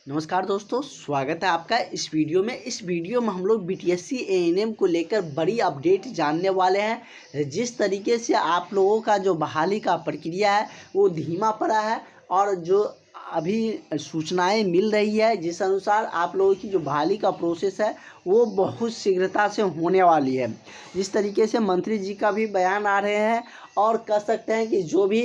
नमस्कार दोस्तों, स्वागत है आपका इस वीडियो में। इस वीडियो में हम लोग बीटीएससी एएनएम को लेकर बड़ी अपडेट जानने वाले हैं। जिस तरीके से आप लोगों का जो बहाली का प्रक्रिया है वो धीमा पड़ा है और जो अभी सूचनाएं मिल रही है जिस अनुसार आप लोगों की जो बहाली का प्रोसेस है वो बहुत शीघ्रता से होने वाली है। जिस तरीके से मंत्री जी का भी बयान आ रहे हैं और कह सकते हैं कि जो भी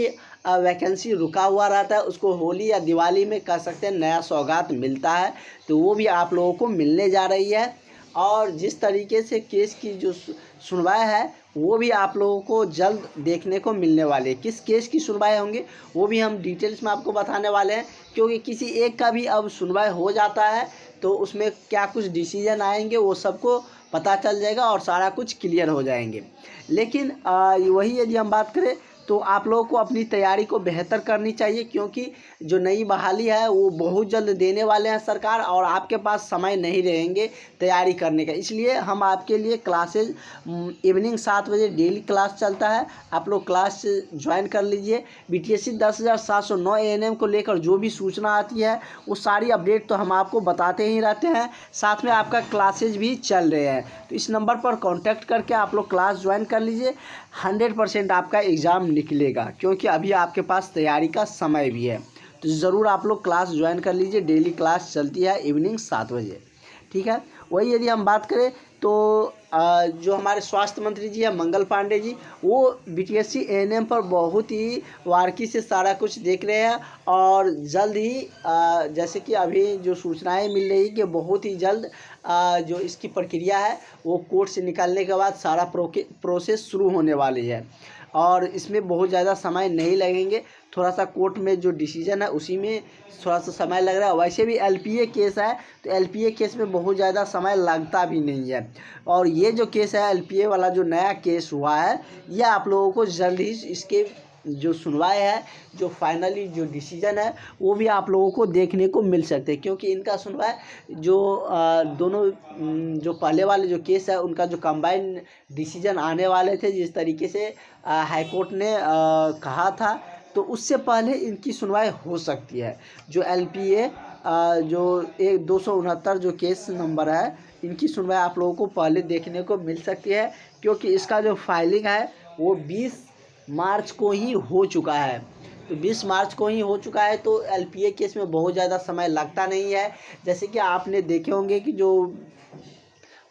वैकेंसी रुका हुआ रहता है उसको होली या दिवाली में कह सकते हैं नया सौगात मिलता है, तो वो भी आप लोगों को मिलने जा रही है। और जिस तरीके से केस की जो सुनवाई है वो भी आप लोगों को जल्द देखने को मिलने वाली है। किस केस की सुनवाई होंगे वो भी हम डिटेल्स में आपको बताने वाले हैं, क्योंकि किसी एक का भी अब सुनवाई हो जाता है तो उसमें क्या कुछ डिसीजन आएंगे वो सबको पता चल जाएगा और सारा कुछ क्लियर हो जाएंगे। लेकिन वही यदि हम बात करें तो आप लोगों को अपनी तैयारी को बेहतर करनी चाहिए, क्योंकि जो नई बहाली है वो बहुत जल्द देने वाले हैं सरकार और आपके पास समय नहीं रहेंगे तैयारी करने का। इसलिए हम आपके लिए क्लासेज इवनिंग 7 बजे डेली क्लास चलता है, आप लोग क्लास ज्वाइन कर लीजिए। बीटीएससी 10,709 एएनएम को लेकर जो भी सूचना आती है वो सारी अपडेट तो हम आपको बताते ही रहते हैं, साथ में आपका क्लासेज भी चल रहे हैं। तो इस नंबर पर कॉन्टैक्ट करके आप लोग क्लास ज्वाइन कर लीजिए। 100% आपका एग्ज़ाम निकलेगा, क्योंकि अभी आपके पास तैयारी का समय भी है। तो ज़रूर आप लोग क्लास ज्वाइन कर लीजिए। डेली क्लास चलती है इवनिंग 7 बजे, ठीक है। वही यदि हम बात करें तो जो हमारे स्वास्थ्य मंत्री जी हैं मंगल पांडे जी, वो बीटीएससी एएनएम पर बहुत ही बारीकी से सारा कुछ देख रहे हैं और जल्द ही जैसे कि अभी जो सूचनाएं मिल रही कि बहुत ही जल्द जो इसकी प्रक्रिया है वो कोर्ट से निकालने के बाद सारा प्रोसेस शुरू होने वाली है और इसमें बहुत ज़्यादा समय नहीं लगेंगे। थोड़ा सा कोर्ट में जो डिसीजन है उसी में थोड़ा सा समय लग रहा है। वैसे भी एलपीए केस है तो एलपीए केस में बहुत ज़्यादा समय लगता भी नहीं है। और ये जो केस है एलपीए वाला जो नया केस हुआ है ये आप लोगों को जल्द ही इसके जो सुनवाई है, जो फाइनली जो डिसीजन है वो भी आप लोगों को देखने को मिल सकते हैं, क्योंकि इनका सुनवाई जो दोनों जो पहले वाले जो केस है उनका जो कंबाइंड डिसीजन आने वाले थे जिस तरीके से हाईकोर्ट ने कहा था, तो उससे पहले इनकी सुनवाई हो सकती है। जो एलपीए जो 269 जो केस नंबर है इनकी सुनवाई आप लोगों को पहले देखने को मिल सकती है, क्योंकि इसका जो फाइलिंग है वो 20 मार्च को ही हो चुका है। तो 20 मार्च को ही हो चुका है तो एलपीए केस में बहुत ज़्यादा समय लगता नहीं है। जैसे कि आपने देखे होंगे कि जो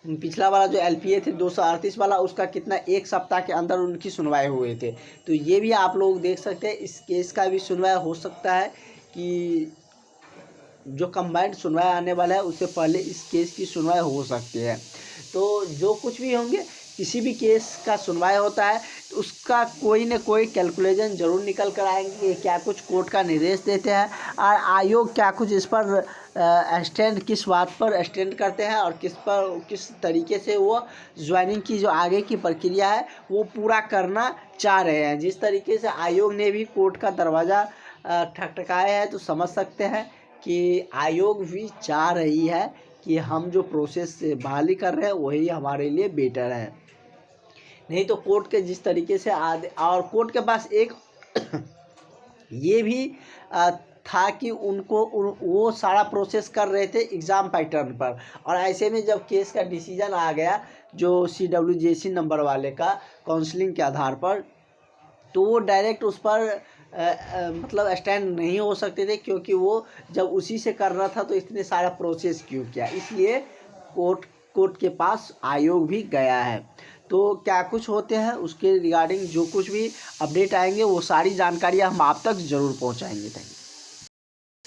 पिछला वाला जो एलपीए थे 238 वाला, उसका कितना 1 सप्ताह के अंदर उनकी सुनवाई हुए थे। तो ये भी आप लोग देख सकते हैं, इस केस का भी सुनवाई हो सकता है कि जो कंबाइंड सुनवाई आने वाला है उससे पहले इस केस की सुनवाई हो सकती है। तो जो कुछ भी होंगे, किसी भी केस का सुनवाई होता है तो उसका कोई न कोई कैलकुलेशन ज़रूर निकल कर आएंगे कि क्या कुछ कोर्ट का निर्देश देते हैं और आयोग क्या कुछ इस पर स्टैंड किस बात पर स्टैंड करते हैं और किस तरीके से वो ज्वाइनिंग की जो आगे की प्रक्रिया है वो पूरा करना चाह रहे हैं। जिस तरीके से आयोग ने भी कोर्ट का दरवाज़ा ठकठकाया है तो समझ सकते हैं कि आयोग भी चाह रही है कि हम जो प्रोसेस से बहाली कर रहे हैं वही हमारे लिए बेटर है। नहीं तो कोर्ट के जिस तरीके से और कोर्ट के पास एक ये भी था कि उनको वो सारा प्रोसेस कर रहे थे एग्ज़ाम पैटर्न पर, और ऐसे में जब केस का डिसीजन आ गया जो CWJC नंबर वाले का काउंसलिंग के आधार पर, तो वो डायरेक्ट उस पर मतलब स्टैंड नहीं हो सकते थे, क्योंकि वो जब उसी से कर रहा था तो इतने सारा प्रोसेस क्यों किया। इसलिए कोर्ट के पास आयोग भी गया है। तो क्या कुछ होते हैं उसके रिगार्डिंग जो कुछ भी अपडेट आएंगे वो सारी जानकारियाँ हम आप तक ज़रूर पहुँचाएंगे। Thank you.